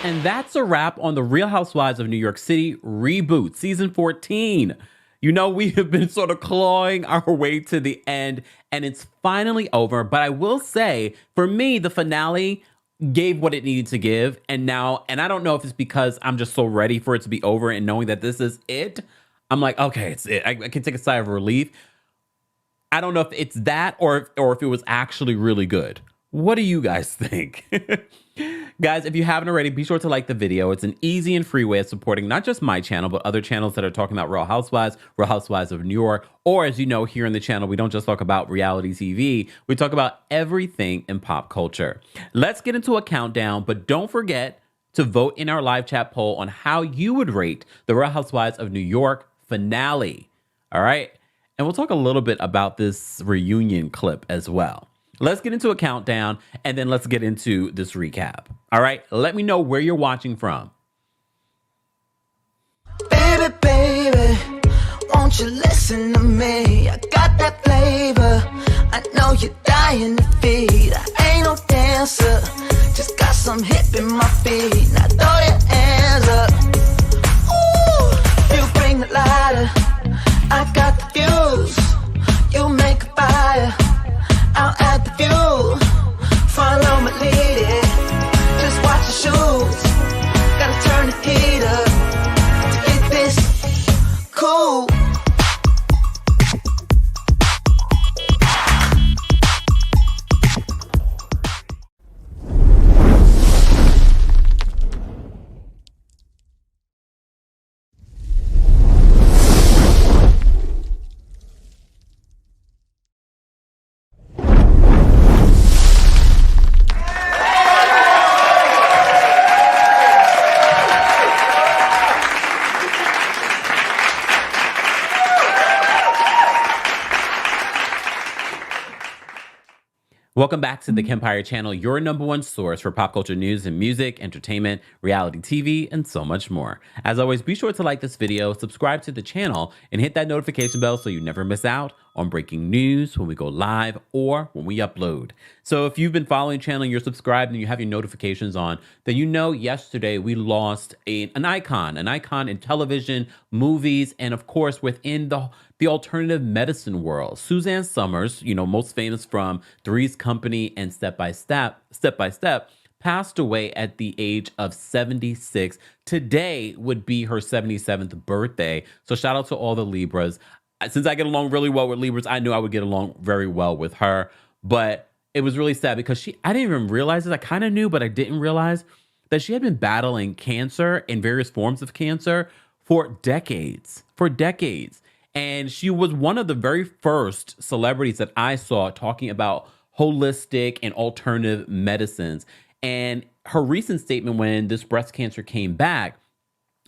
And that's a wrap on the Real Housewives of New York City reboot, season 14. You know, we have been sort of clawing our way to the end, and it's finally over. But I will say, for me, the finale gave what it needed to give. And I don't know if it's because I'm just so ready for it to be over and knowing that this is it. I'm like, okay, it's it. I can take a sigh of relief. I don't know if it's that or if it was actually really good. What do you guys think? Guys, if you haven't already, be sure to like the video. It's an easy and free way of supporting not just my channel, but other channels that are talking about Real Housewives of New York. Or as you know, here on the channel, we don't just talk about reality TV. We talk about everything in pop culture. Let's get into a countdown, but don't forget to vote in our live chat poll on how you would rate the Real Housewives of New York finale. All right? And we'll talk a little bit about this reunion clip as well. Let's get into a countdown, and then let's get into this recap. All right? Let me know where you're watching from. Baby, baby, won't you listen to me? I got that flavor. I know you're dying to feed. I ain't no dancer, just got some hip in my feet. Now throw your hands up. Ooh, you bring the lighter. I got the fuse. You make a fire. I'll add the fuel. Follow my lady. Just watch your shoes. Gotta turn the heat up to get this cool. Welcome back to the Kempire channel, your number one source for pop culture news and music, entertainment, reality TV, and so much more. As always, be sure to like this video, subscribe to the channel, and hit that notification bell so you never miss out on breaking news when we go live or when we upload. So if you've been following the channel and you're subscribed and you have your notifications on, then you know yesterday we lost an icon in television, movies, and of course within the alternative medicine world. Suzanne Summers, you know, most famous from Three's Company and Step by Step, passed away at the age of 76. Today would be her 77th birthday. So shout out to all the Libras. Since I get along really well with Libras, I knew I would get along very well with her. But it was really sad because I didn't even realize it. I kind of knew, but I didn't realize that she had been battling cancer and various forms of cancer for decades. And she was one of the very first celebrities that I saw talking about holistic and alternative medicines. And her recent statement when this breast cancer came back,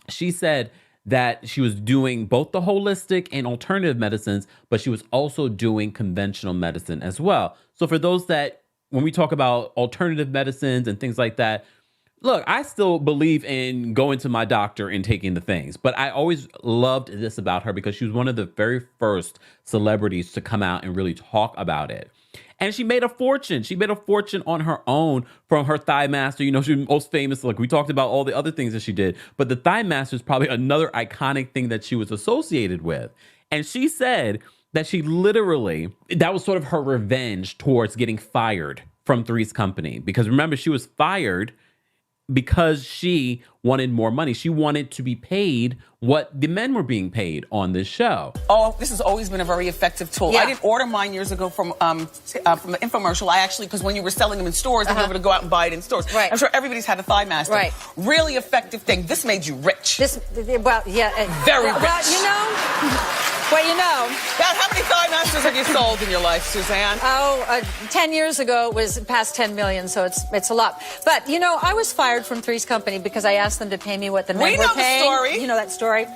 she said that she was doing both the holistic and alternative medicines, but she was also doing conventional medicine as well. So for those that, when we talk about alternative medicines and things like that, look, I still believe in going to my doctor and taking the things, but I always loved this about her because she was one of the very first celebrities to come out and really talk about it. And she made a fortune. She made a fortune on her own from her Thigh Master. You know, she was most famous. Like we talked about all the other things that she did, but the Thigh Master is probably another iconic thing that she was associated with. And she said that she literally, that was sort of her revenge towards getting fired from Three's Company. Because remember, she was fired because she wanted more money. She wanted to be paid what the men were being paid on this show. Oh, this has always been a very effective tool. Yeah. I didn't order mine years ago from an infomercial. I actually, because when you were selling them in stores, you were able to go out and buy it in stores. Right. I'm sure everybody's had a Thigh Master. Right. Really effective thing. This made you rich. Well, yeah. Very rich. Well, you know. How many Thigh Masters have you sold in your life, Suzanne? 10 years ago it was past 10 million, so it's a lot. But, you know, I was fired from Three's Company because I asked them to pay me what the men were paying. We know the story. You know that story.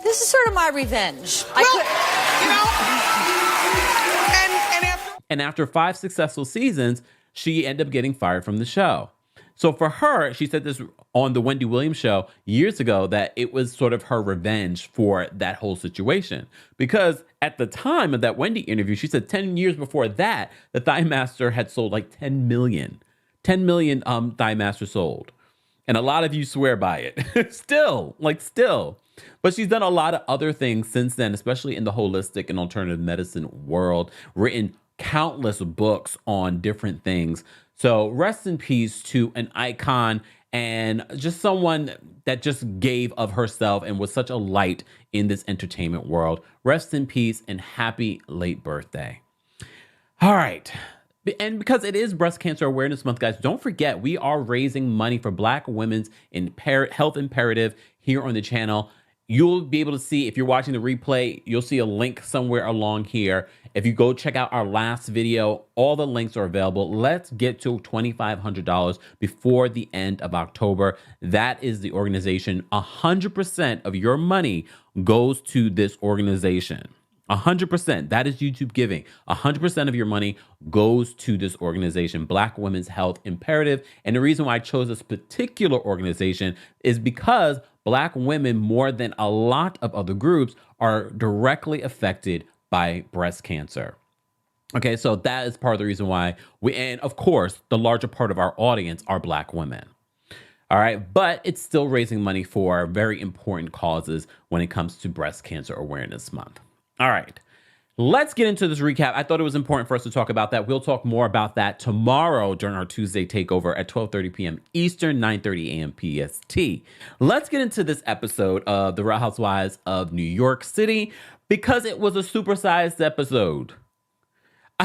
This is sort of my revenge. And after 5 successful seasons, she ended up getting fired from the show. So for her, she said this on the Wendy Williams show years ago, that it was sort of her revenge for that whole situation. Because at the time of that Wendy interview, she said 10 years before that, the Thigh Master had sold like 10 million Thigh Master sold. And a lot of you swear by it. Still. But she's done a lot of other things since then, especially in the holistic and alternative medicine world, written countless books on different things. So rest in peace to an icon and just someone that just gave of herself and was such a light in this entertainment world. Rest in peace and happy late birthday. All right. And because it is Breast Cancer Awareness Month, guys, don't forget we are raising money for Black women's health imperative here on the channel. You'll be able to see, if you're watching the replay, you'll see a link somewhere along here. If you go check out our last video, all the links are available. Let's get to $2,500 before the end of October. That is the organization. 100% of your money goes to this organization. 100%. That is YouTube giving. 100% of your money goes to this organization, Black Women's Health Imperative. And the reason why I chose this particular organization is because Black women, more than a lot of other groups, are directly affected by breast cancer. Okay, so that is part of the reason why and of course, the larger part of our audience are Black women. All right, but it's still raising money for very important causes when it comes to Breast Cancer Awareness Month. All right, let's get into this recap. I thought it was important for us to talk about that. We'll talk more about that tomorrow during our Tuesday takeover at 12:30 p.m. Eastern, 9:30 a.m. PST. Let's get into this episode of The Real Housewives of New York City because it was a supersized episode.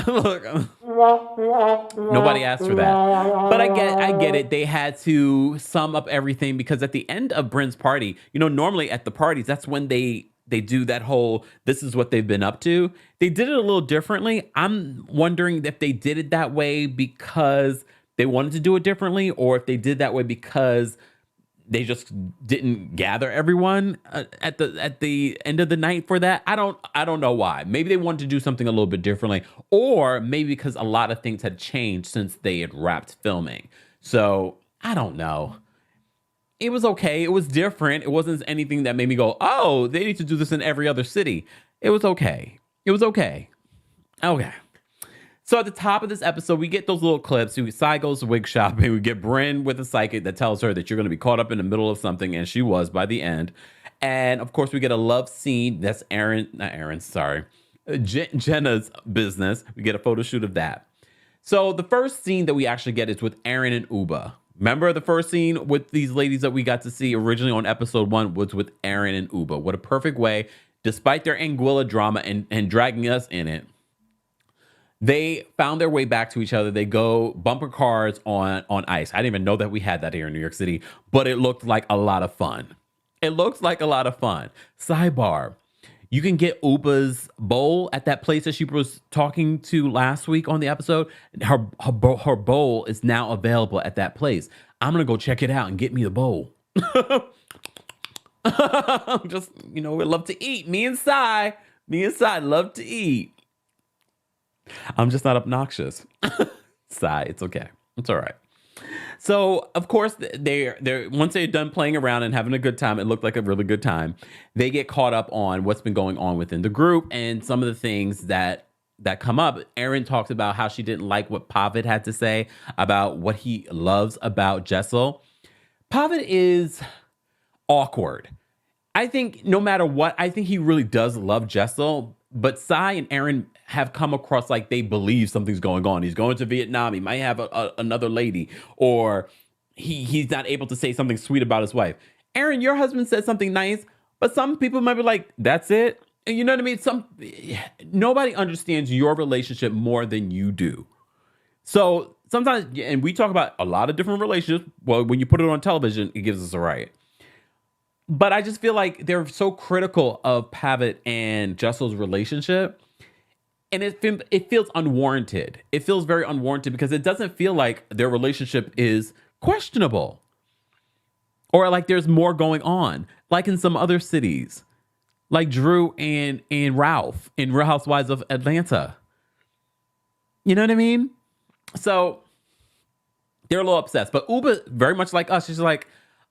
Look, nobody asked for that, but I get it. They had to sum up everything because at the end of Brynn's party, normally at the parties, that's when they do that whole, this is what they've been up to. They did it a little differently. I'm wondering if they did it that way because they wanted to do it differently, or if they did that way because they just didn't gather everyone at the end of the night for that. I don't know why. Maybe they wanted to do something a little bit differently, or maybe because a lot of things had changed since they had wrapped filming. So I don't know. It was okay. It was different. It wasn't anything that made me go, oh, they need to do this in every other city. It was okay. Okay. So at the top of this episode, we get those little clips. Sai goes wig shopping. We get Brynn with a psychic that tells her that you're going to be caught up in the middle of something, and she was by the end. And of course, we get a love scene. That's Jenna's business. We get a photo shoot of that. So the first scene that we actually get is with Aaron and Ubah. Remember the first scene with these ladies that we got to see originally on episode 1 was with Aaron and Ubah. What a perfect way, despite their Anguilla drama and dragging us in it, they found their way back to each other. They go bumper cars on ice. I didn't even know that we had that here in New York City, but it looked like a lot of fun. Sidebar. You can get Ubah's bowl at that place that she was talking to last week on the episode. Her bowl is now available at that place. I'm going to go check it out and get me the bowl. Just, we love to eat. Me and Sai love to eat. I'm just not obnoxious. Sai, it's okay. It's all right. So, of course, they're once they're done playing around and having a good time, it looked like a really good time, they get caught up on what's been going on within the group and some of the things that come up. Erin talks about how she didn't like what Pavid had to say about what he loves about Jessel. Pavid is awkward. I think no matter what, I think he really does love Jessel, but Sai and Erin have come across like they believe something's going on. He's going to Vietnam. He might have another lady, or he's not able to say something sweet about his wife. Erin, your husband said something nice, but some people might be like, that's it. And you know what I mean? Nobody understands your relationship more than you do. So sometimes, and we talk about a lot of different relationships. Well, when you put it on television, it gives us a right. But I just feel like they're so critical of Pavid and Jessel's relationship. And it feels unwarranted. It feels very unwarranted because it doesn't feel like their relationship is questionable. Or like there's more going on. Like in some other cities. Like Drew and Ralph in Real Housewives of Atlanta. You know what I mean? So they're a little obsessed. But Ubah, very much like us, she's like,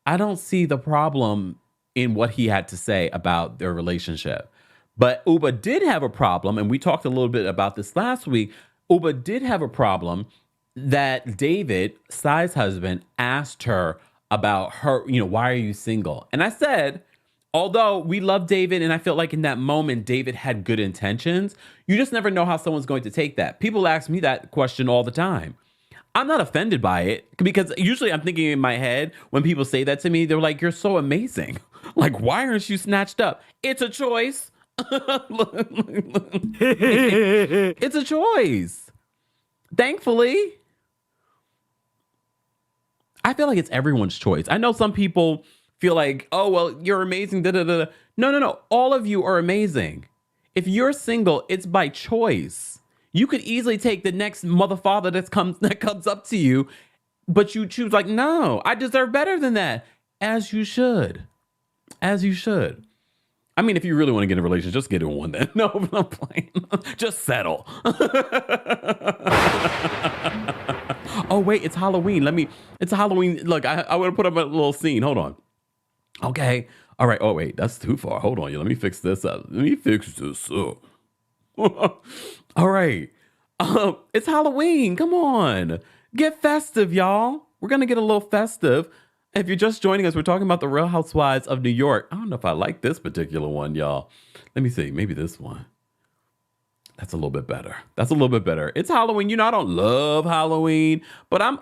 I don't see the problem in what he had to say about their relationship. But Ubah did have a problem, and we talked a little bit about this last week. Ubah did have a problem that David, Sai's husband, asked her about her, why are you single? And I said, although we love David, and I felt like in that moment, David had good intentions, you just never know how someone's going to take that. People ask me that question all the time. I'm not offended by it because usually I'm thinking in my head when people say that to me, they're like, you're so amazing. Like, why aren't you snatched up? It's a choice. It's a choice. Thankfully, I feel like it's everyone's choice. I know some people feel like, oh, well, you're amazing. Da, da, da. No. All of you are amazing. If you're single, it's by choice. You could easily take the next mother father that comes up to you, but you choose like, no, I deserve better than that. As you should. As you should. I mean, if you really want to get in a relationship, just get in one then. No, I'm playing. Just settle. Oh, wait, it's Halloween. It's Halloween. Look, I want to put up a little scene. Hold on. Okay. All right. Oh, wait, that's too far. Hold on. Let me fix this up. All right. It's Halloween. Come on. Get festive, y'all. We're going to get a little festive. If you're just joining us, we're talking about the Real Housewives of New York. I don't know if I like this particular one, y'all. Let me see. Maybe this one. That's a little bit better. It's Halloween. I don't love Halloween, but I'm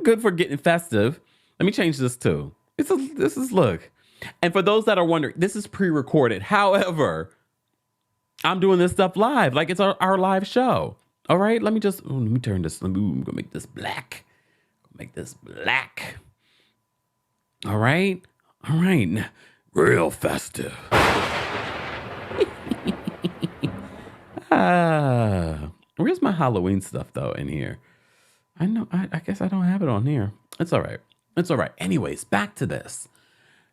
good for getting festive. Let me change this too. This is look. And for those that are wondering, this is pre-recorded. However, I'm doing this stuff live, like it's our live show. All right, let me turn this. I'm gonna make this black. All right, real festive. Where's my Halloween stuff though in here? I know. I guess I don't have it on here. It's all right. Anyways, back to this.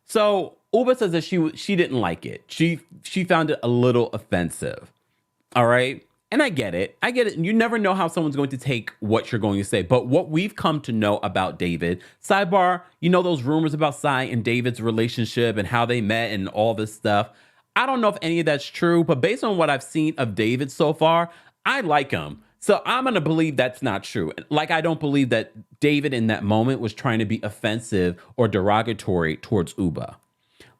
So Ubah says that she didn't like it. She found it a little offensive. All right. And I get it. You never know how someone's going to take what you're going to say. But what we've come to know about David, sidebar, those rumors about Sai and David's relationship and how they met and all this stuff. I don't know if any of that's true, but based on what I've seen of David so far, I like him. So I'm going to believe that's not true. Like, I don't believe that David in that moment was trying to be offensive or derogatory towards Ubah.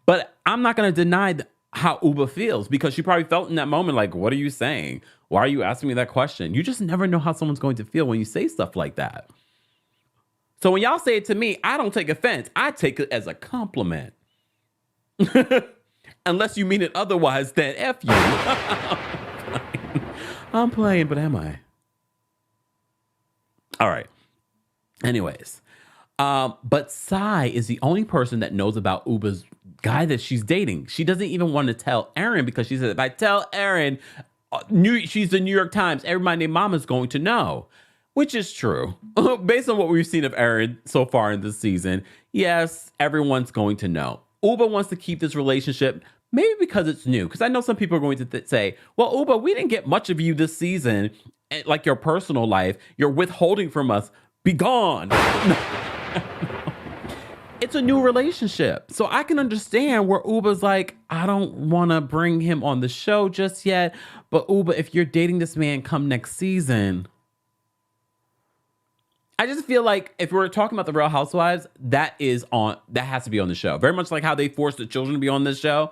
But I'm not going to deny how Ubah feels, because she probably felt in that moment like, what are you saying? Why are you asking me that question? You just never know how someone's going to feel when you say stuff like that. So when y'all say it to me, I don't take offense. I take it as a compliment. Unless you mean it otherwise, then F you. I'm playing, but am I? All right. Anyways. But Sai is the only person that knows about Ubah's guy that she's dating. She doesn't even want to tell Aaron, because she said, if I tell Aaron she's the New York Times, everybody named Mama's going to know. Which is true. Based on what we've seen of Aaron so far in this season, yes, everyone's going to know. Ubah wants to keep this relationship, maybe because it's new. Because I know some people are going to say, well, Ubah, we didn't get much of you this season. Like your personal life, you're withholding from us. Be gone. It's a new relationship. So I can understand where Ubah's like, I don't want to bring him on the show just yet. But Ubah, if you're dating this man come next season, I just feel like if we're talking about the Real Housewives, that has to be on the show. Very much like how they forced the children to be on this show.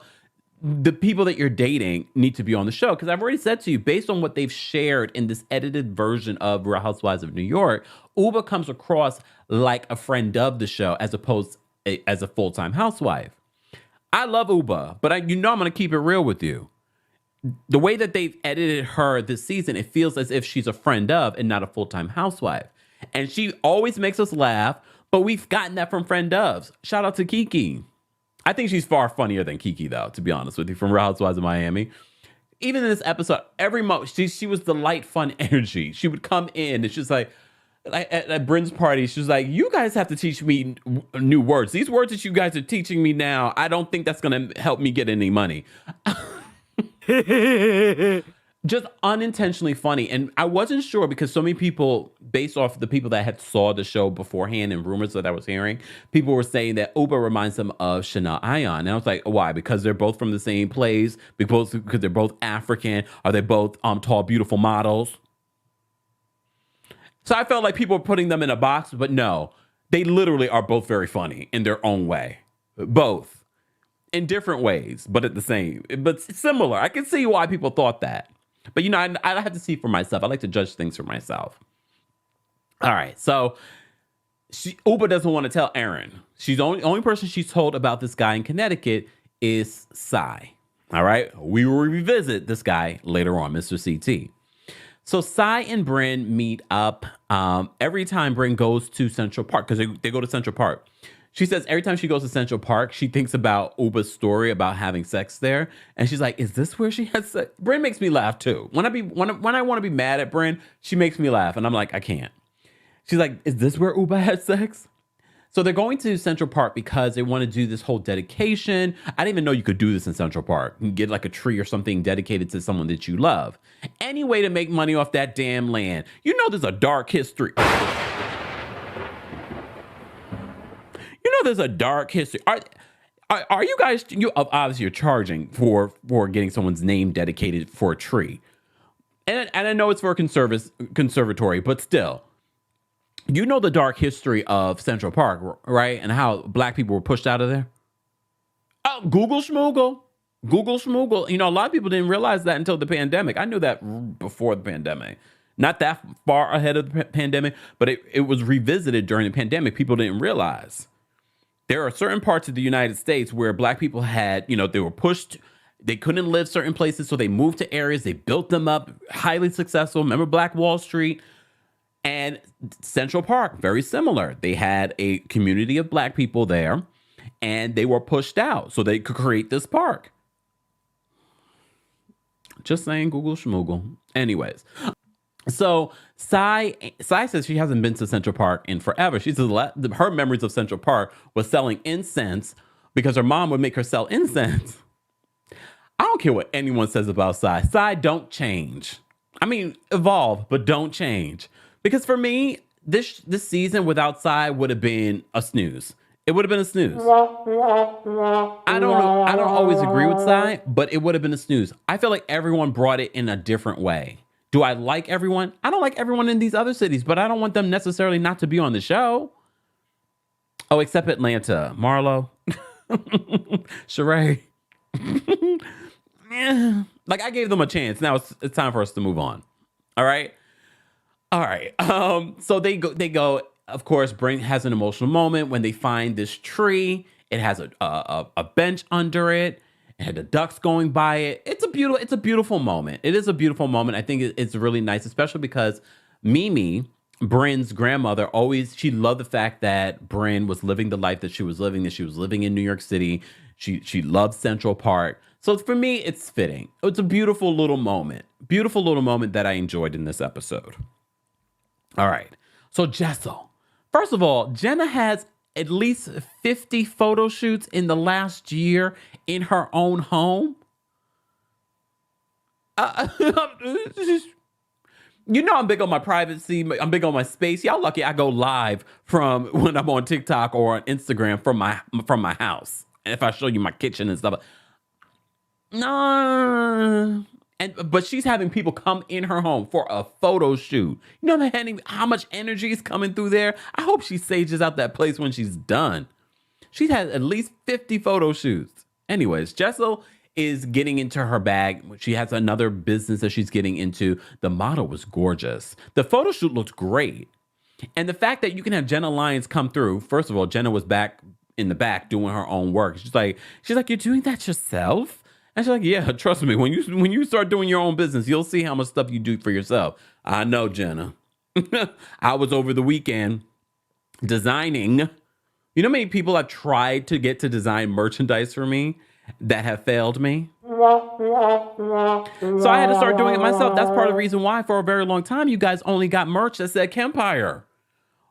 The people that you're dating need to be on the show. Because I've already said to you, based on what they've shared in this edited version of Real Housewives of New York, Ubah comes across like a friend of the show as opposed as a full-time housewife. I love Ubah, but I'm going to keep it real with you. The way that they've edited her this season, it feels as if she's a friend of and not a full-time housewife. And she always makes us laugh, but we've gotten that from friend ofs. Shout out to Kiki. I think she's far funnier than Kiki, though, to be honest with you, from Real Housewives of Miami. Even in this episode, every moment, she was the light, fun energy. She would come in, and she's like at Brynn's party, she was like, you guys have to teach me new words. These words that you guys are teaching me now, I don't think that's going to help me get any money. Just unintentionally funny. And I wasn't sure, because so many people, based off the people that had saw the show beforehand and rumors that I was hearing, people were saying that Ubah reminds them of Shana Ayan. And I was like, why? Because they're both from the same place? Because they're both African? Are they both tall, beautiful models? So I felt like people were putting them in a box, but no. They literally are both very funny in their own way. Both. In different ways, but at the same. But similar. I can see why people thought that. But, I have to see for myself. I like to judge things for myself. All right. So, Ubah doesn't want to tell Aaron. She's the only person she's told about this guy in Connecticut is Cy. All right. We will revisit this guy later on, Mr. CT. So Cy and Brynn meet up every time Brynn goes to Central Park, because they go to Central Park. She says every time she goes to Central Park, she thinks about Ubah's story about having sex there. And she's like, is this where she has sex? Brynn makes me laugh too. When I want to be mad at Brynn, she makes me laugh. And I'm like, I can't. She's like, is this where Ubah had sex? So they're going to Central Park because they want to do this whole dedication. I didn't even know you could do this in Central Park. You get like a tree or something dedicated to someone that you love. Any way to make money off that damn land. There's a dark history. There's a dark history. Are you guys, obviously you're charging for getting someone's name dedicated for a tree. And I know it's for a conservatory, but still. The dark history of Central Park, right? And how black people were pushed out of there. Oh, Google schmoogle. A lot of people didn't realize that until the pandemic. I knew that before the pandemic. Not that far ahead of the pandemic, but it was revisited during the pandemic. People didn't realize. There are certain parts of the United States where black people had, they were pushed. They couldn't live certain places, so they moved to areas. They built them up, highly successful. Remember Black Wall Street? And Central Park, very similar. They had a community of black people there, and they were pushed out so they could create this park. Just saying, Google schmoogle. Anyways, so Cy says she hasn't been to Central Park in forever. She says her memories of Central Park was selling incense because her mom would make her sell incense. I don't care what anyone says about Cy. Cy, don't change. I mean, evolve, but don't change. Because for me, this season without Cy would have been a snooze. It would have been a snooze. I don't know. I don't always agree with Cy, but it would have been a snooze. I feel like everyone brought it in a different way. Do I like everyone? I don't like everyone in these other cities, but I don't want them necessarily not to be on the show. Oh, except Atlanta. Marlo. Sheree. Yeah. Like, I gave them a chance. Now it's time for us to move on. All right. So they go. Of course, Brynn has an emotional moment when they find this tree. It has a bench under it. It had the ducks going by it. It's a beautiful moment. It is a beautiful moment. I think it's really nice, especially because Mimi, Brynn's grandmother, she loved the fact that Brynn was living the life that she was living in New York City. She loved Central Park. So for me, it's fitting. It's a beautiful little moment that I enjoyed in this episode. All right. So Jessel. First of all, Jenna has at least 50 photo shoots in the last year in her own home. I'm big on my privacy. I'm big on my space. Y'all lucky I go live from when I'm on TikTok or on Instagram from my house. And if I show you my kitchen and stuff. No. But she's having people come in her home for a photo shoot. You know how much energy is coming through there? I hope she sages out that place when she's done. She's had at least 50 photo shoots. Anyways, Jessel is getting into her bag. She has another business that she's getting into. The model was gorgeous. The photo shoot looked great. And the fact that you can have Jenna Lyons come through. First of all, Jenna was back in the back doing her own work. She's like, you're doing that yourself? And she's like, yeah, trust me. When you start doing your own business, you'll see how much stuff you do for yourself. I know, Jenna. I was over the weekend designing. You know how many people have tried to get to design merchandise for me that have failed me? So I had to start doing it myself. That's part of the reason why for a very long time you guys only got merch that said Kempire.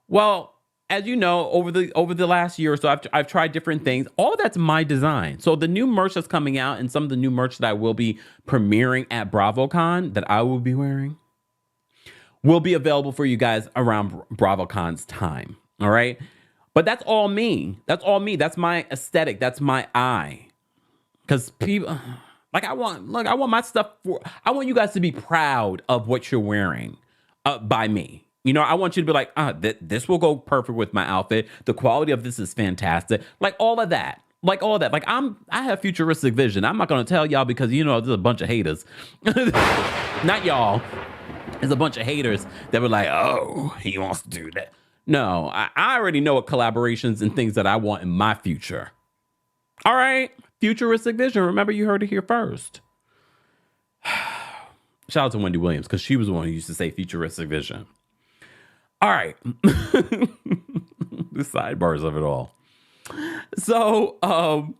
Well, as you know, over the last year or so, I've tried different things. All that's my design. So the new merch that's coming out and some of the new merch that I will be premiering at BravoCon that I will be wearing will be available for you guys around BravoCon's time. All right. But that's all me. That's all me. That's my aesthetic. That's my eye. Because people I want my stuff I want you guys to be proud of what you're wearing by me. You know, I want you to be like, this will go perfect with my outfit. The quality of this is fantastic. Like all of that. Like all of that. Like I have futuristic vision. I'm not going to tell y'all because, you know, there's a bunch of haters. Not y'all. There's a bunch of haters that were like, oh, he wants to do that. No, I already know what collaborations and things that I want in my future. All right. Futuristic vision. Remember, you heard it here first. Shout out to Wendy Williams because she was the one who used to say futuristic vision. All right. The sidebars of it all. So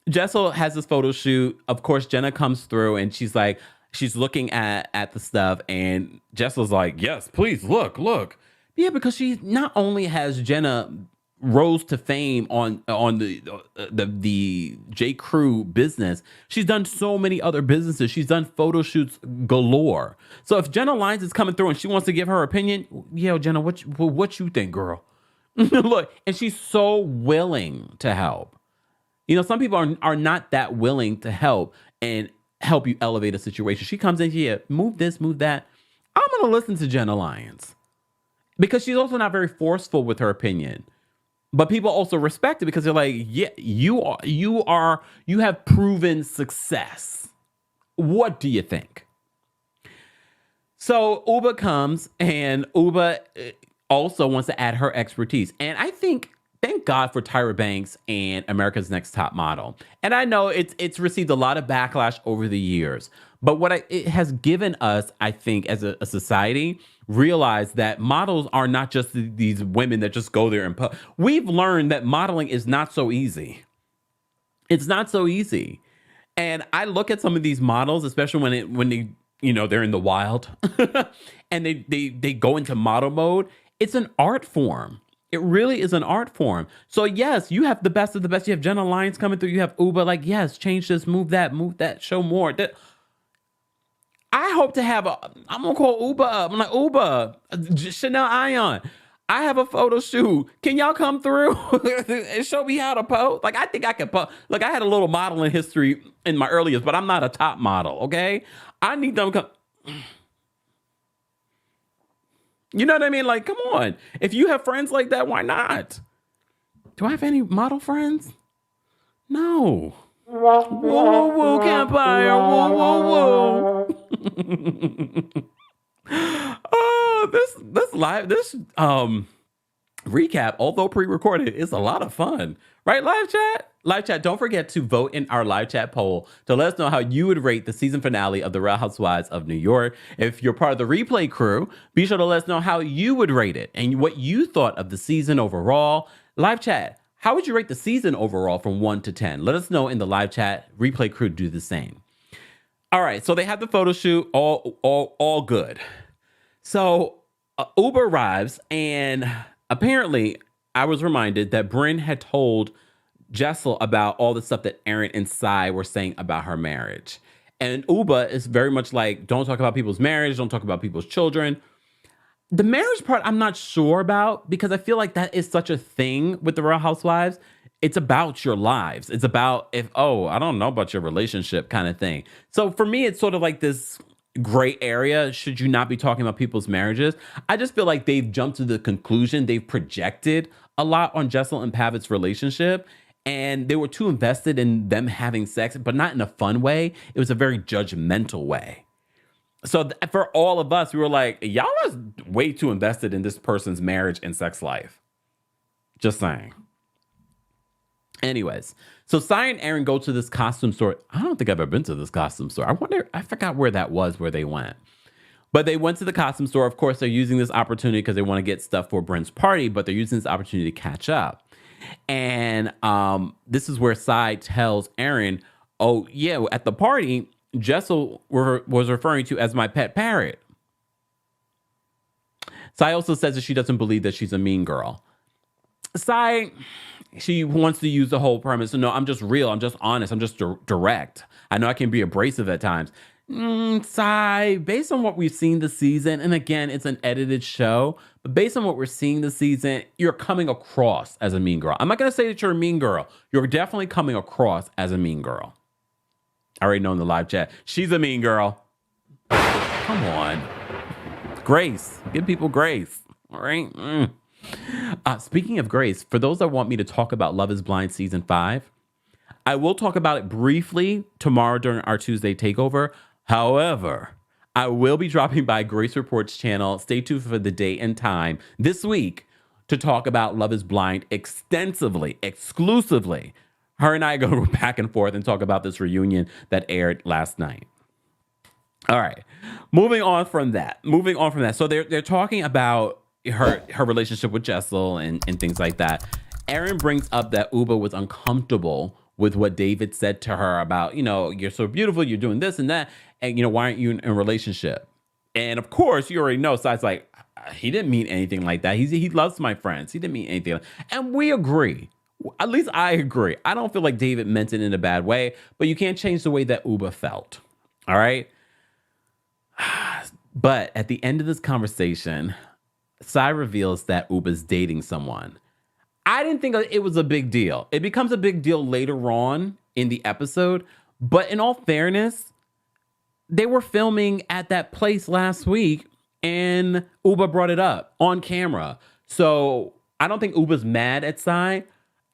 Jessel has this photo shoot. Of course, Jenna comes through and she's like, she's looking at the stuff, and Jessel's like, yes, please look. Yeah, because she not only has Jenna rose to fame on the J. Crew business, she's done so many other businesses. She's done photo shoots galore. So if Jenna Lyons is coming through and she wants to give her opinion, yo, Jenna, what you think, girl? Look, and she's so willing to help. You know, some people are not that willing to help and help you elevate a situation. She comes in here, move this, move that. I'm going to listen to Jenna Lyons because she's also not very forceful with her opinion. But people also respect it because they're like, yeah, you have proven success. What do you think? So Ubah comes, and Ubah also wants to add her expertise. And I think, thank God for Tyra Banks and America's Next Top Model. And I know it's received a lot of backlash over the years. But what it has given us, I think, as a society, realize that models are not just these women that just go there and we've learned that modeling is not so easy. It's not so easy. And I look at some of these models, especially when they, you know, they're in the wild and they go into model mode. It's an art form. It really is an art form. So yes, you have the best of the best. You have Jenna Lyons coming through. You have Ubah, like, yes, change this, move that, show more. I hope to have I'm going to call Ubah up. I'm like, Ubah, Chanel Ion, I have a photo shoot. Can y'all come through and show me how to pose? Like, I think I could pose. Like, I had a little modeling history in my earliest, but I'm not a top model, okay? I need them to come. You know what I mean? Like, come on. If you have friends like that, why not? Do I have any model friends? No. Whoa, whoa, whoa, Kempire. Whoa, whoa, whoa. Oh, this recap, although pre-recorded, is a lot of fun. Right, live chat? Live chat, don't forget to vote in our live chat poll to let us know how you would rate the season finale of The Real Housewives of New York. If you're part of the replay crew, be sure to let us know how you would rate it and what you thought of the season overall. Live chat, how would you rate the season overall from 1 to 10? Let us know in the live chat. Replay crew do the same. All right, so they have the photo shoot, all good. So Ubah arrives, and apparently I was reminded that Brynn had told Jessel about all the stuff that Aaron and Sai were saying about her marriage. And Ubah is very much like, don't talk about people's marriage, don't talk about people's children. The marriage part, I'm not sure about because I feel like that is such a thing with the Real Housewives. It's about your lives. It's about I don't know about your relationship kind of thing. So for me, it's sort of like this gray area. Should you not be talking about people's marriages? I just feel like they've jumped to the conclusion. They've projected a lot on Jessel and Pavitt's relationship. And they were too invested in them having sex, but not in a fun way. It was a very judgmental way. So for all of us, we were like, y'all are way too invested in this person's marriage and sex life. Just saying. Anyways, so Sai and Aaron go to this costume store. I don't think I've ever been to this costume store. I forgot where that was, where they went. But they went to the costume store. Of course, they're using this opportunity because they want to get stuff for Brynn's party, but they're using this opportunity to catch up. And this is where Sai tells Aaron, oh, yeah, at the party, Jessel was referring to as my pet parrot. Sai also says that she doesn't believe that she's a mean girl. Sai, she wants to use the whole premise. No, I'm just real. I'm just honest. I'm just direct. I know I can be abrasive at times. Sai, based on what we've seen this season, and again, it's an edited show, but based on what we're seeing this season, you're coming across as a mean girl. I'm not going to say that you're a mean girl. You're definitely coming across as a mean girl. I already know in the live chat, she's a mean girl. Come on. Grace. Give people grace. All right. Speaking of grace, for those that want me to talk about Love is Blind season 5, I will talk about it briefly tomorrow during our Tuesday takeover. However, I will be dropping by Grace Report's channel. Stay tuned for the date and time this week to talk about Love is Blind extensively, exclusively. Her and I are going to go back and forth and talk about this reunion that aired last night. All right. Moving on from that. So they're talking about her relationship with Jessel and things like that. Erin brings up that Ubah was uncomfortable with what David said to her about, you're so beautiful, you're doing this and that, and why aren't you in a relationship? And of course, you already know. So it's like, he didn't mean anything like that. He loves my friends. He didn't mean anything. And we agree. At least I agree. I don't feel like David meant it in a bad way, but you can't change the way that Ubah felt. All right. But at the end of this conversation, Sai reveals that Ubah's dating someone. I didn't think it was a big deal. It becomes a big deal later on in the episode. But in all fairness, they were filming at that place last week and Ubah brought it up on camera. So I don't think Ubah's mad at Sai.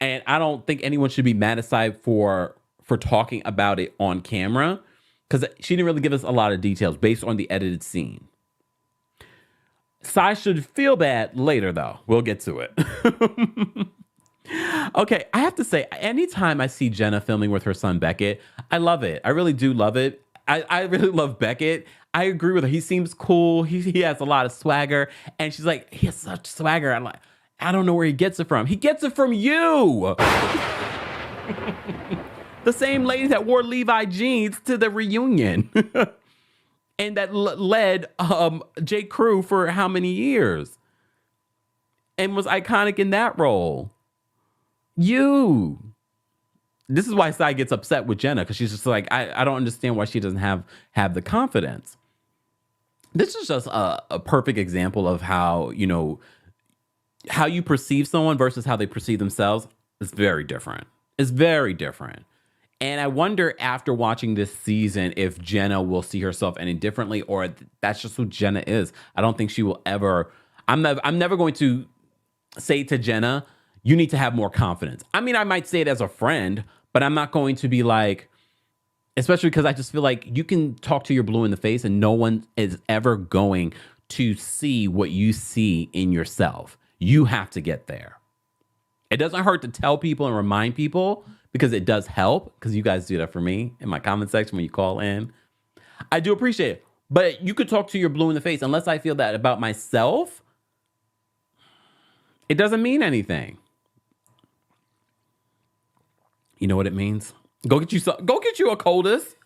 And I don't think anyone should be mad at Sai for talking about it on camera, because she didn't really give us a lot of details based on the edited scene. Sai should feel bad later, though. We'll get to it. Okay, I have to say, anytime I see Jenna filming with her son Beckett, I love it. I really do love it. I really love Beckett. I agree with her. He seems cool. He has a lot of swagger. And she's like, he has such swagger. I'm like, I don't know where he gets it from. He gets it from you. The same lady that wore Levi jeans to the reunion. And that led J. Crew for how many years? And was iconic in that role. You. This is why Sai gets upset with Jenna, because she's just like, I don't understand why she doesn't have the confidence. This is just a perfect example of how, how you perceive someone versus how they perceive themselves is very different. It's very different. And I wonder after watching this season if Jenna will see herself any differently, or that's just who Jenna is. I don't think she will ever. I'm never going to say to Jenna, you need to have more confidence. I mean, I might say it as a friend, but I'm not going to be like, especially because I just feel like you can talk to your blue in the face and no one is ever going to see what you see in yourself. You have to get there. It doesn't hurt to tell people and remind people, because it does help, because you guys do that for me in my comment section when you call in. I do appreciate it. But you could talk to your blue in the face. Unless I feel that about myself, it doesn't mean anything. You know what it means? Go get you a coldest.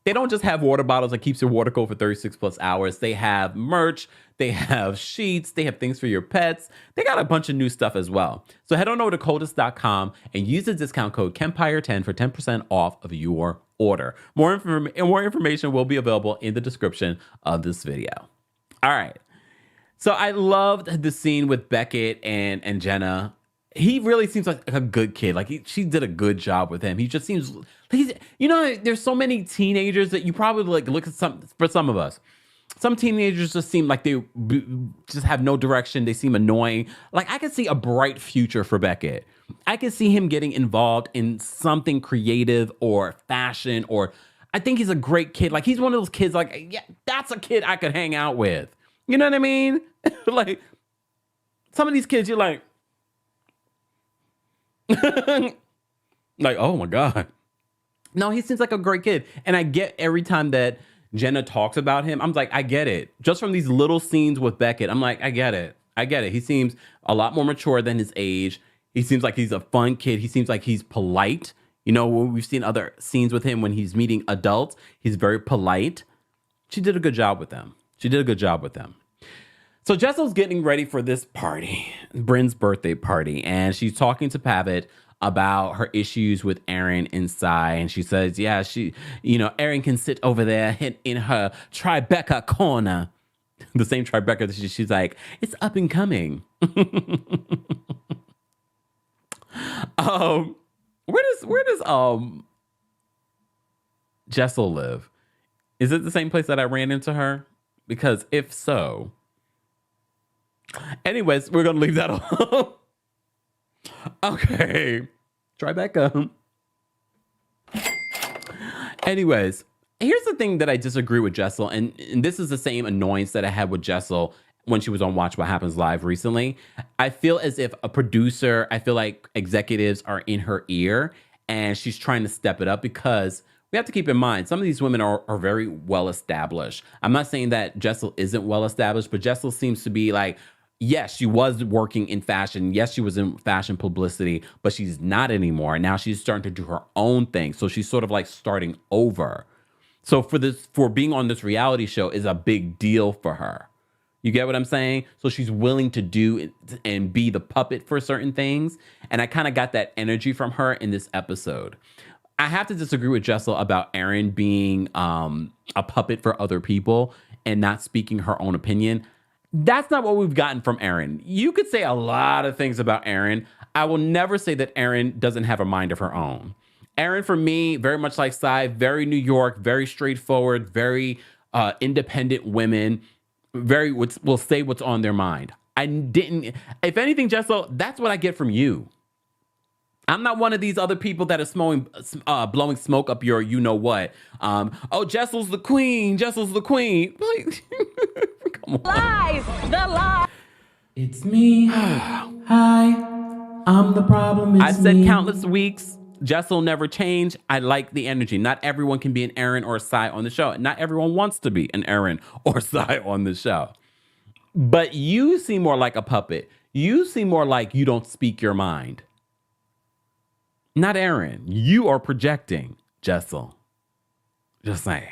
They don't just have water bottles that keeps your water cold for 36 plus hours. They have merch. They have sheets. They have things for your pets. They got a bunch of new stuff as well. So head on over to coldest.com and use the discount code Kempire10 for 10% off of your order. More information will be available in the description of this video. All right. So I loved the scene with Beckett and Jenna. He really seems like a good kid. Like she did a good job with him. He just seems, there's so many teenagers that you probably look at for some of us. Some teenagers just seem like they just have no direction. They seem annoying. Like I could see a bright future for Beckett. I could see him getting involved in something creative or fashion, or I think he's a great kid. Like he's one of those kids like, yeah, that's a kid I could hang out with. You know what I mean? Like some of these kids, you're like, like, oh my God. No, he seems like a great kid. And I get every time that Jenna talks about him, I'm like, I get it. Just from these little scenes with Beckett, I'm like, I get it. He seems a lot more mature than his age. He seems like he's a fun kid. He seems like he's polite. We've seen other scenes with him when he's meeting adults. He's very polite. She did a good job with them. So Jessel's getting ready for this party, Brynn's birthday party, and she's talking to Pavitt about her issues with Erin and Sai, and she says, yeah, Erin can sit over there in her Tribeca corner. The same Tribeca that she's like, it's up and coming. Where does Jessel live? Is it the same place that I ran into her? Because if so, anyways, we're going to leave that alone. Okay. Try back up. Anyways, here's the thing that I disagree with Jessel, and this is the same annoyance that I had with Jessel when she was on Watch What Happens Live recently. I feel as if a producer, I feel like executives are in her ear, and she's trying to step it up because we have to keep in mind, some of these women are very well established. I'm not saying that Jessel isn't well established, but Jessel seems to be like, yes, she was working in fashion. Yes, she was in fashion publicity, but she's not anymore. Now she's starting to do her own thing. So she's sort of like starting over. So for being on this reality show is a big deal for her. You get what I'm saying? So she's willing to do and be the puppet for certain things. And I kind of got that energy from her in this episode. I have to disagree with Jessel about Erin being a puppet for other people and not speaking her own opinion. That's not what we've gotten from Erin. You could say a lot of things about Erin. I will never say that Erin doesn't have a mind of her own. Erin, for me, very much like Sai, very New York, very straightforward, very independent women, will say what's on their mind. If anything, Jessel, that's what I get from you. I'm not one of these other people that are blowing smoke up your you-know-what. Jessel's the queen. Jessel's the queen. Like, come on. Lies! The lie! It's me. Hi. I'm the problem. I've said countless weeks, Jessel never change. I like the energy. Not everyone can be an Erin or a Sai on the show. Not everyone wants to be an Erin or Sai on the show. But you seem more like a puppet. You seem more like you don't speak your mind. Not Erin. You are projecting, Jessel. Just saying.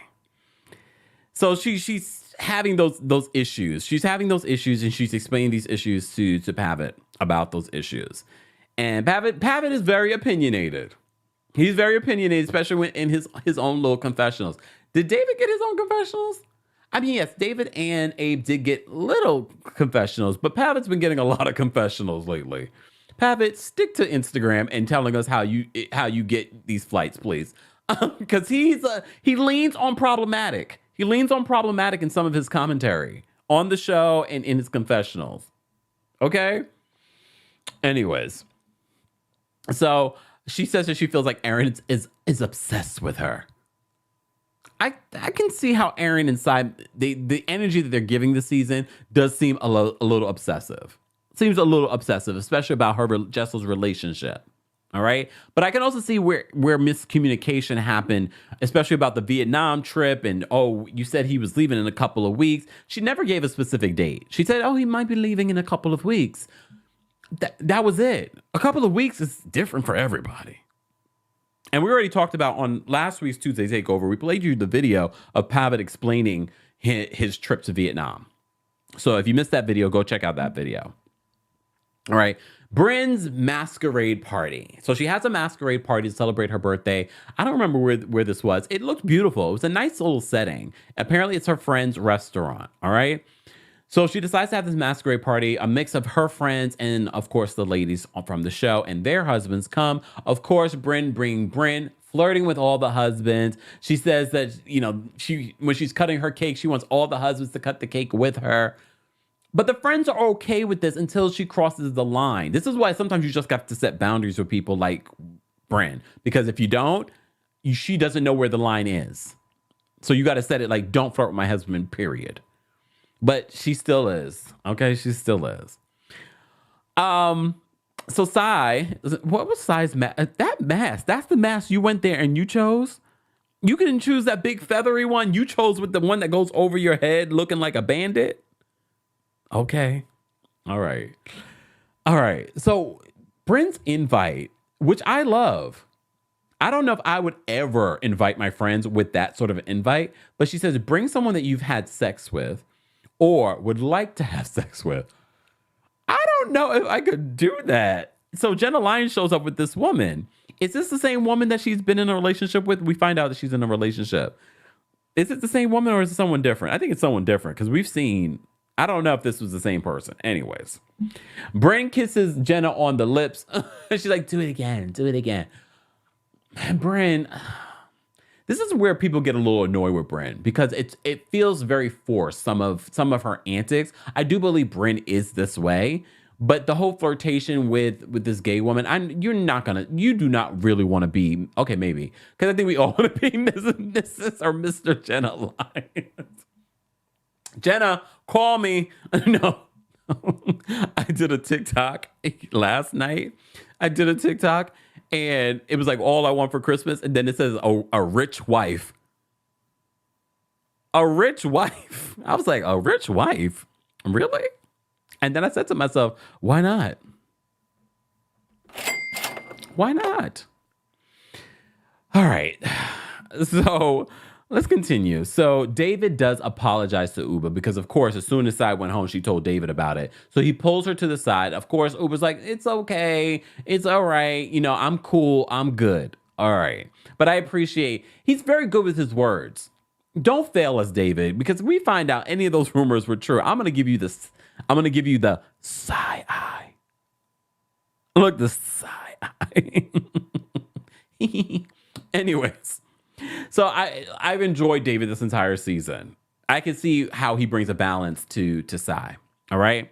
So she's having those issues. She's having those issues, and she's explaining these issues to Pavitt about those issues. And Pavitt is very opinionated. He's very opinionated, especially when in his own little confessionals. Did David get his own confessionals? I mean, yes, David and Abe did get little confessionals, but Pavitt's been getting a lot of confessionals lately. Pavitt, stick to Instagram and telling us how you get these flights, please. Because he leans on problematic. He leans on problematic in some of his commentary on the show and in his confessionals. Okay? Anyways. So she says that she feels like Erin is obsessed with her. I can see how Erin inside the energy that they're giving this season does seem a little obsessive. Seems a little obsessive, especially about Jessel's relationship. All right. But I can also see where miscommunication happened, especially about the Vietnam trip. And, you said he was leaving in a couple of weeks. She never gave a specific date. She said, he might be leaving in a couple of weeks. That was it. A couple of weeks is different for everybody. And we already talked about on last week's Tuesday Takeover, we played you the video of Pavitt explaining his trip to Vietnam. So if you missed that video, go check out that video. All right. Brynn's masquerade party. So she has a masquerade party to celebrate her birthday. I don't remember where this was. It looked beautiful. It was a nice little setting. Apparently it's her friend's restaurant. All right. So she decides to have this masquerade party, a mix of her friends and, of course, the ladies from the show and their husbands come. Of course, Brynn flirting with all the husbands. She says that, when she's cutting her cake, she wants all the husbands to cut the cake with her. But the friends are okay with this until she crosses the line. This is why sometimes you just have to set boundaries with people like Brynn. Because if you don't, she doesn't know where the line is. So you got to set it like, don't flirt with my husband, period. But she still is. Okay, she still is. So Sai, what was Sai's mask? That mask, that's the mask you went there and you chose? You couldn't choose that big feathery one. You chose with the one that goes over your head looking like a bandit? Okay. All right. So Brynn's invite, which I love. I don't know if I would ever invite my friends with that sort of invite, but she says, bring someone that you've had sex with or would like to have sex with. I don't know if I could do that. So Jenna Lyons shows up with this woman. Is this the same woman that she's been in a relationship with? We find out that she's in a relationship. Is it the same woman or is it someone different? I think it's someone different because we've seen, I don't know if this was the same person. Anyways, Brynn kisses Jenna on the lips. She's like, do it again. Do it again. Brynn, this is where people get a little annoyed with Brynn because it feels very forced. Some of her antics. I do believe Brynn is this way, but the whole flirtation with this gay woman, you do not really want to be. Okay, maybe because I think we all want to be Mrs. or Mr. Jenna Lyons. Jenna, call me. No, I did a TikTok last night. And it was like all I want for Christmas. And then it says a rich wife. A rich wife. I was like, a rich wife? Really? And then I said to myself, why not? Why not? All right. So let's continue. So David does apologize to Ubah because, of course, as soon as Sai went home, she told David about it. So he pulls her to the side. Of course, Ubah's like, it's okay. It's all right. You know, I'm cool. I'm good. All right. But I appreciate he's very good with his words. Don't fail us, David, because if we find out any of those rumors were true, I'm going to give you this. I'm going to give you the side eye. Look, the side eye. Anyways. So I've enjoyed David this entire season. I can see how he brings a balance to Sai. All right.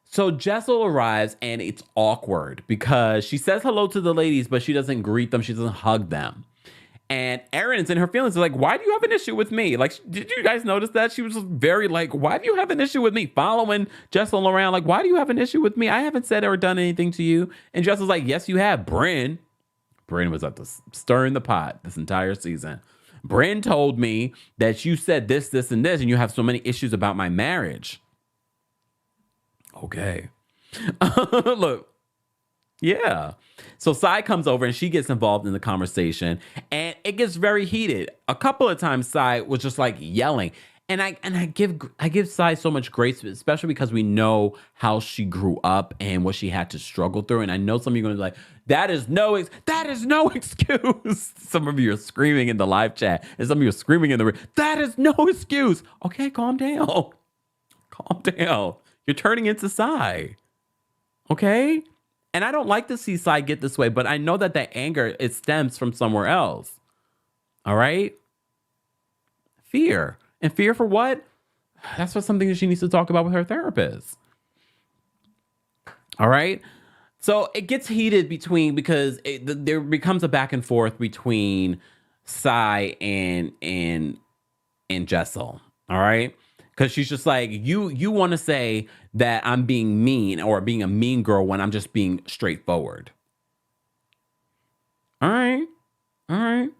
So Jessel arrives and it's awkward because she says hello to the ladies, but she doesn't greet them. She doesn't hug them. And Erin's in her feelings like, why do you have an issue with me? Like, did you guys notice that? She was just very like, why do you have an issue with me? Following Jessel around like, why do you have an issue with me? I haven't said or done anything to you. And Jessel's like, yes, you have. Brynn was up to stirring the pot this entire season. Brynn told me that you said this, this, and this, and you have so many issues about my marriage. Okay. Look. Yeah. So Sai comes over and she gets involved in the conversation and it gets very heated. A couple of times Sai was just like yelling. And I give Sai so much grace, especially because we know how she grew up and what she had to struggle through. And I know some of you are going to be like, that is no excuse. Some of you are screaming in the live chat and some of you are screaming in the room. That is no excuse. Okay, calm down. Calm down. You're turning into Sai. Okay? And I don't like to see Sai get this way, but I know that anger, it stems from somewhere else. All right? Fear. And fear for what? That's what something that she needs to talk about with her therapist. All right. So it gets heated because there becomes a back and forth between Sai and Jessel. All right. Because she's just like, you want to say that I'm being mean or being a mean girl when I'm just being straightforward. All right. All right.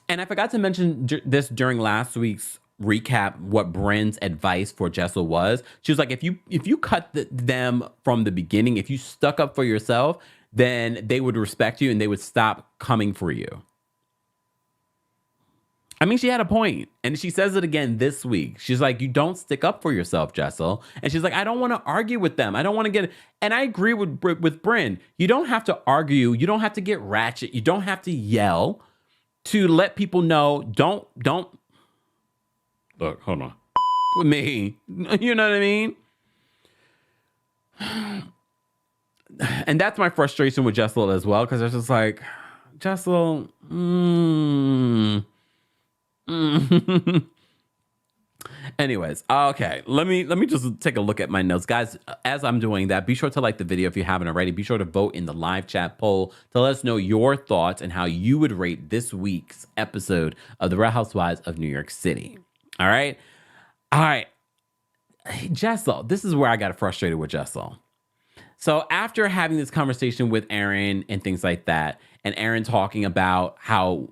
And I forgot to mention this during last week's recap, what Brynn's advice for Jessel was. She was like, if you cut them from the beginning, if you stuck up for yourself, then they would respect you and they would stop coming for you. I mean, she had a point. And she says it again this week. She's like, you don't stick up for yourself, Jessel. And she's like, I don't want to argue with them. I don't want to get... And I agree with Brynn. You don't have to argue. You don't have to get ratchet. You don't have to yell to let people know, don't... Look, hold on. With me. You know what I mean? And that's my frustration with Jessel as well, because it's just like, Jessel, Anyways, okay, let me just take a look at my notes. Guys, as I'm doing that, be sure to like the video if you haven't already. Be sure to vote in the live chat poll to let us know your thoughts and how you would rate this week's episode of The Real Housewives of New York City. All right. Jessel, this is where I got frustrated with Jessel. So after having this conversation with Erin and things like that, and Erin talking about how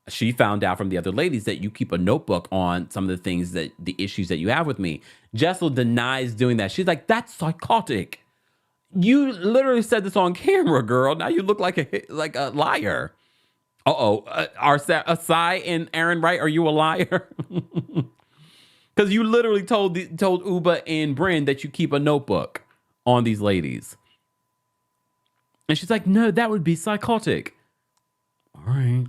she found out from the other ladies that you keep a notebook on some of the things the issues that you have with me, Jessel denies doing that. She's like, that's psychotic. You literally said this on camera, girl. Now you look like a liar. Are Sai and Erin right? Are you a liar? Because you literally told Ubah and Brynn that you keep a notebook on these ladies. And she's like, no, that would be psychotic. All right.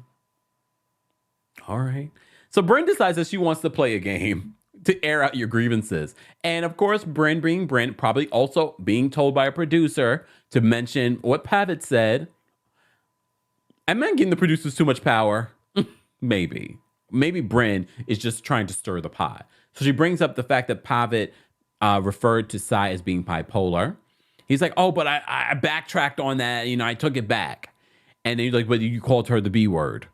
So Brynn decides that she wants to play a game to air out your grievances. And of course, Brynn being Brynn, probably also being told by a producer to mention what Pavitt said. I'm not giving the producers too much power. Maybe Brynn is just trying to stir the pot. So she brings up the fact that Pavitt referred to Sai as being bipolar. He's like, oh, but I backtracked on that. I took it back. And then he's like, but you called her the B word.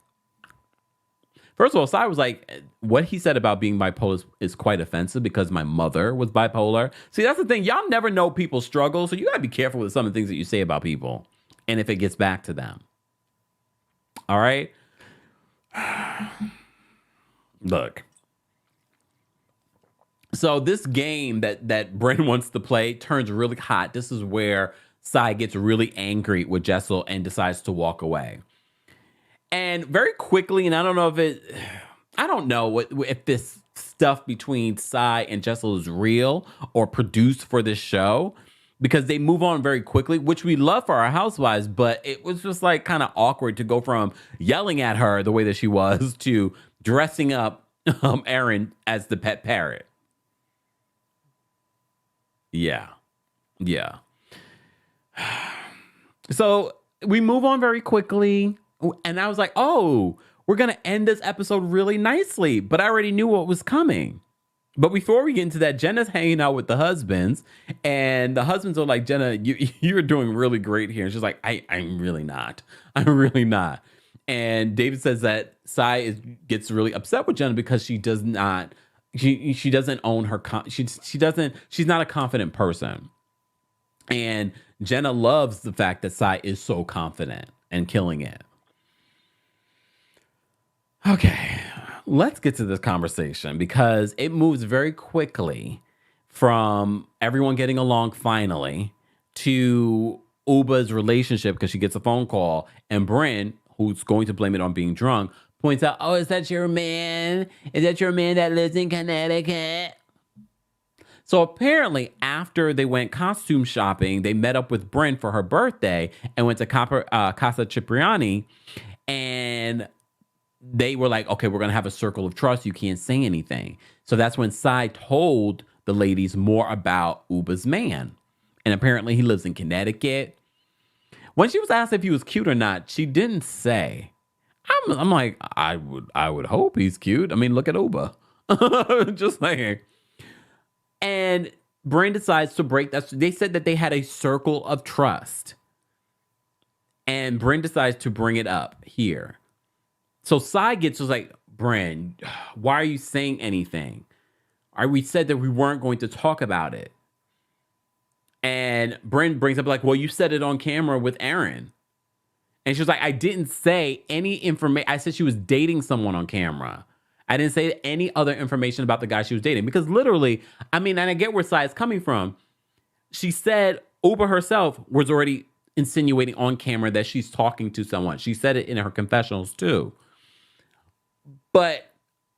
First of all, Sai was like, what he said about being bipolar is quite offensive because my mother was bipolar. See, that's the thing. Y'all never know people's struggles. So you got to be careful with some of the things that you say about people. And if it gets back to them. All right. Look. So this game that Brynn wants to play turns really hot. This is where Sai gets really angry with Jessel and decides to walk away. And very quickly, and I don't know if this stuff between Sai and Jessel is real or produced for this show, because they move on very quickly, which we love for our housewives, but it was just like kind of awkward to go from yelling at her the way that she was to dressing up Aaron as the pet parrot. Yeah. So we move on very quickly. And I was like, oh, we're going to end this episode really nicely. But I already knew what was coming. But before we get into that, Jenna's hanging out with the husbands. And the husbands are like, Jenna, you're doing really great here. And she's like, I'm really not. I'm really not. And David says that Sai gets really upset with Jenna because she does not, she doesn't own her, she's not a confident person. And Jenna loves the fact that Sai is so confident and killing it. Okay, let's get to this conversation because it moves very quickly from everyone getting along finally to Ubah's relationship because she gets a phone call and Brynn, who's going to blame it on being drunk, points out, oh, is that your man? Is that your man that lives in Connecticut? So apparently after they went costume shopping, they met up with Brynn for her birthday and went to Casa Cipriani, and they were like, okay, we're going to have a circle of trust. You can't say anything. So that's when Sai told the ladies more about Ubah's man. And apparently he lives in Connecticut. When she was asked if he was cute or not, she didn't say. I'm like, I would hope he's cute. I mean, look at Ubah. Just saying. And Brynn decides to break that. They said that they had a circle of trust. And Brynn decides to bring it up here. So Sai was like, Brynn, why are you saying anything? We said that we weren't going to talk about it. And Brynn brings up like, well, you said it on camera with Aaron. And she was like, I didn't say any information. I said she was dating someone on camera. I didn't say any other information about the guy she was dating. Because literally, I mean, and I get where Sai is coming from. She said Ubah herself was already insinuating on camera that she's talking to someone. She said it in her confessionals too. But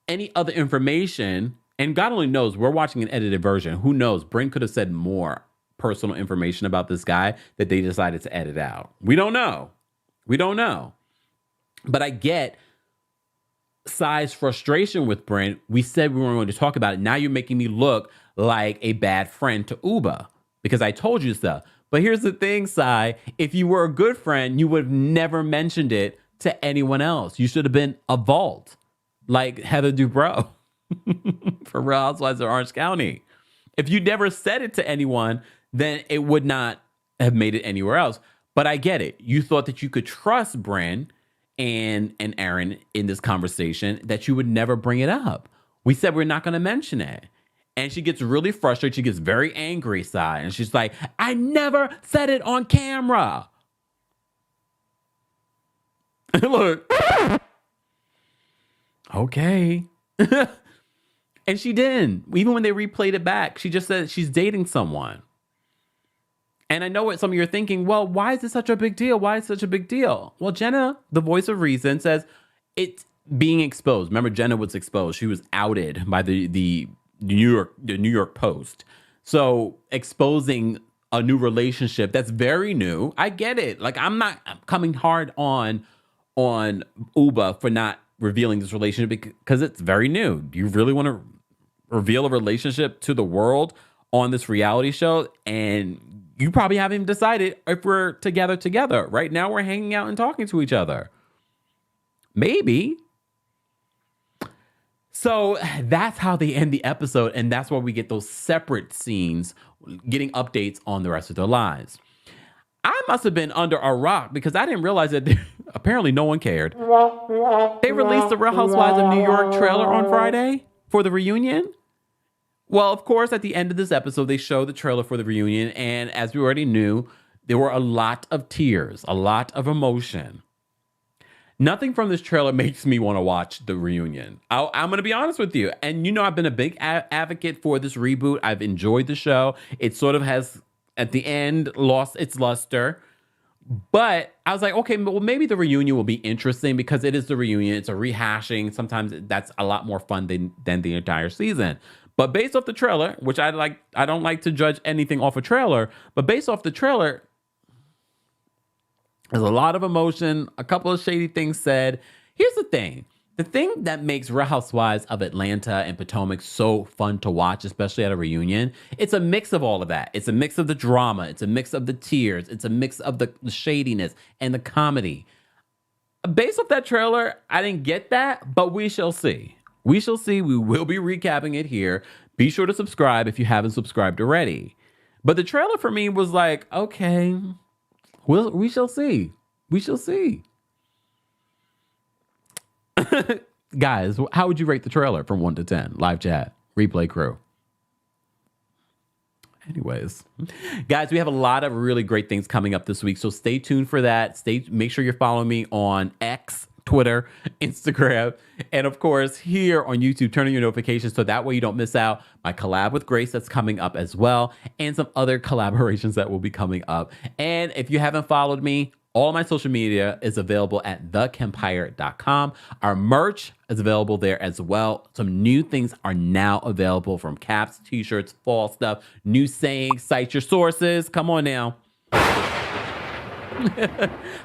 any other information, and God only knows, we're watching an edited version. Who knows? Brynn could have said more personal information about this guy that they decided to edit out. We don't know. But I get Sai's frustration with Brynn. We said we weren't going to talk about it. Now you're making me look like a bad friend to Ubah because I told you so. But here's the thing, Sai. If you were a good friend, you would have never mentioned it to anyone else. You should have been a vault. Like Heather Dubrow for Real Housewives of Orange County. If you never said it to anyone, then it would not have made it anywhere else. But I get it. You thought that you could trust Brynn and Aaron in this conversation, that you would never bring it up. We said we're not going to mention it. And she gets really frustrated. She gets very angry, Sai. And she's like, I never said it on camera. Look. Okay. And she didn't. Even when they replayed it back, she just said she's dating someone. And I know what some of you are thinking, well, why is this such a big deal? Why is it such a big deal? Well, Jenna, the voice of reason, says it's being exposed. Remember, Jenna was exposed. She was outed by the New York Post. So exposing a new relationship that's very new. I get it. Like, I'm coming hard on Ubah for not revealing this relationship because it's very new. Do you really want to reveal a relationship to the world on this reality show? And you probably haven't even decided if we're together. Right now, we're hanging out and talking to each other. Maybe. So that's how they end the episode. And that's why we get those separate scenes getting updates on the rest of their lives. I must have been under a rock because I didn't realize that apparently no one cared. They released the Real Housewives of New York trailer on Friday for the reunion. Well, of course, at the end of this episode, they show the trailer for the reunion. And as we already knew, there were a lot of tears, a lot of emotion. Nothing from this trailer makes me want to watch the reunion. I'm going to be honest with you. And you know, I've been a big advocate for this reboot. I've enjoyed the show. It sort of has, at the end, lost its luster. But I was like, okay, well, maybe the reunion will be interesting because it is the reunion. It's a rehashing. Sometimes that's a lot more fun than the entire season. But based off the trailer, which I don't like to judge anything off a trailer, but based off the trailer, there's a lot of emotion, a couple of shady things said. Here's the thing. The thing that makes Real Housewives of Atlanta and Potomac so fun to watch, especially at a reunion, it's a mix of all of that. It's a mix of the drama. It's a mix of the tears. It's a mix of the shadiness and the comedy. Based off that trailer, I didn't get that, but we shall see. We shall see. We will be recapping it here. Be sure to subscribe if you haven't subscribed already. But the trailer for me was like, okay, we shall see. We shall see. Guys, how would you rate the trailer from 1 to 10? Live chat, replay crew. Anyways, guys, we have a lot of really great things coming up this week, so stay tuned for that. Make sure you're following me on X, Twitter, Instagram, and of course here on YouTube. Turn on your notifications so that way you don't miss out my collab with Grace that's coming up as well, and some other collaborations that will be coming up. And if you haven't followed me, all my social media is available at TheKempire.com. Our merch is available there as well. Some new things are now available, from caps, t-shirts, fall stuff, new sayings, cite your sources. Come on now.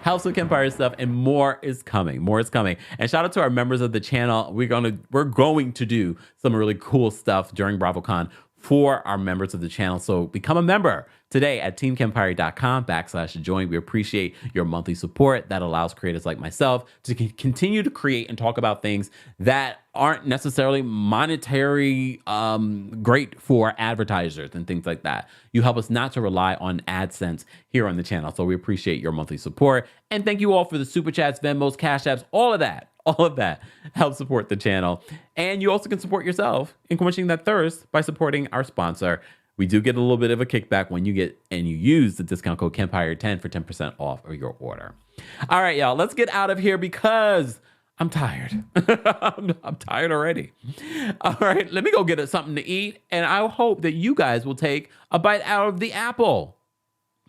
House of Kempire stuff, and more is coming. More is coming. And shout out to our members of the channel. We're going to do some really cool stuff during BravoCon for our members of the channel. So become a member today at TeamKempire.com/join. We appreciate your monthly support that allows creators like myself to continue to create and talk about things that aren't necessarily monetary great for advertisers and things like that. You help us not to rely on AdSense here on the channel. So we appreciate your monthly support. And thank you all for the super chats, Venmos, Cash Apps, all of that. All of that helps support the channel. And you also can support yourself in quenching that thirst by supporting our sponsor. We do get a little bit of a kickback when you use the discount code Kempire10 for 10% off of your order. All right, y'all, let's get out of here because I'm tired. I'm tired already. All right, let me go get something to eat. And I hope that you guys will take a bite out of the apple.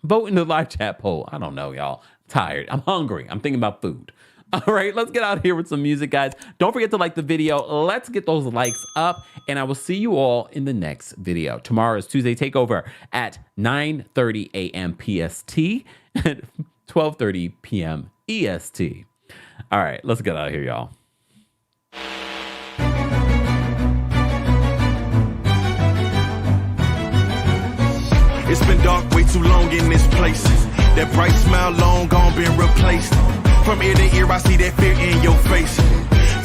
Vote in the live chat poll. I don't know, y'all. I'm tired. I'm hungry. I'm thinking about food. All right, let's get out of here with some music, guys. Don't forget to like the video. Let's get those likes up, and I will see you all in the next video. Tomorrow is Tuesday Takeover at 9:30 a.m. PST, 12:30 p.m. EST. All right, let's get out of here, y'all. It's been dark way too long in this place. That bright smile long gone been replaced. From ear to ear, I see that fear in your face.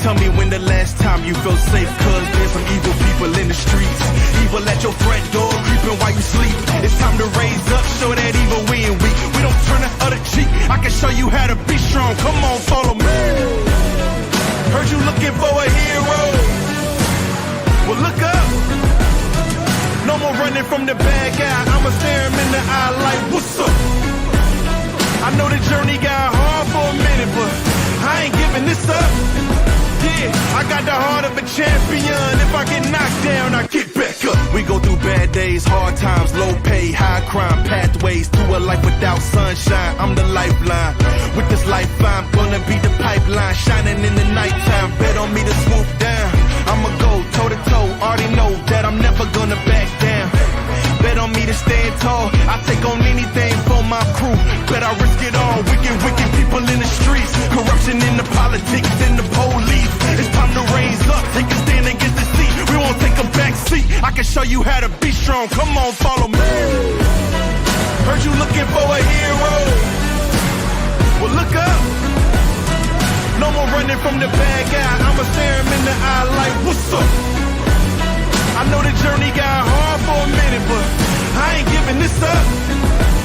Tell me when the last time you felt safe, cause there's some evil people in the streets. Evil at your front door, creeping while you sleep. It's time to raise up, show that evil we ain't weak. We don't turn the other cheek. I can show you how to be strong. Come on, follow me. Heard you looking for a hero. Well, look up. No more running from the bad guy. I'ma stare him in the eye like, what's up? I know the journey got hard for a minute, but I ain't giving this up. Yeah, I got the heart of a champion. If I get knocked down, I get back up. We go through bad days, hard times, low pay, high crime, pathways to a life without sunshine. I'm the lifeline. With this life, I'm gonna be the pipeline, shining in the nighttime. Bet on me to swoop down. I'ma go toe to toe. Already know that I'm never gonna back down. Bet on me to stand tall. I take on anything for my crew. Bet I risk it all. Wicked people in the streets. Corruption in the politics and the police. It's time to raise up. Take a stand against the seat. We won't take a back seat. I can show you how to be strong. Come on, follow me. Heard you looking for a hero. Well, look up. No more running. running from the bad guy, I'ma stare him in the eye like, what's up? I know the journey got hard for a minute, but I ain't giving this up.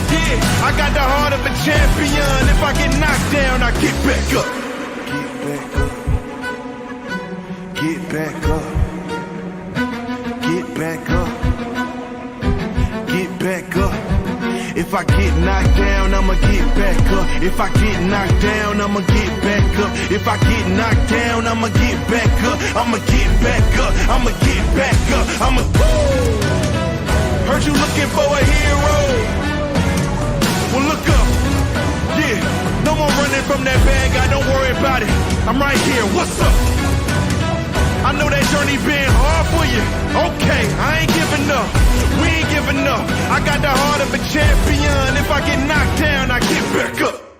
Yeah, I got the heart of a champion. If I get knocked down, I get back up. Get back up. Get back up. Get back up. If I get knocked down, I'ma get back up. If I get knocked down, I'ma get back up. If I get knocked down, I'ma get back up. I'ma get back up. I'ma get back up. I'ma Heard you looking for a hero. Well, look up. Yeah, no more running from that bad guy. Don't worry about it. I'm right here. What's up? I know that journey been hard for you. Okay, I ain't giving up. We ain't giving up. I got the heart of a champion. If I get knocked down, I get back up.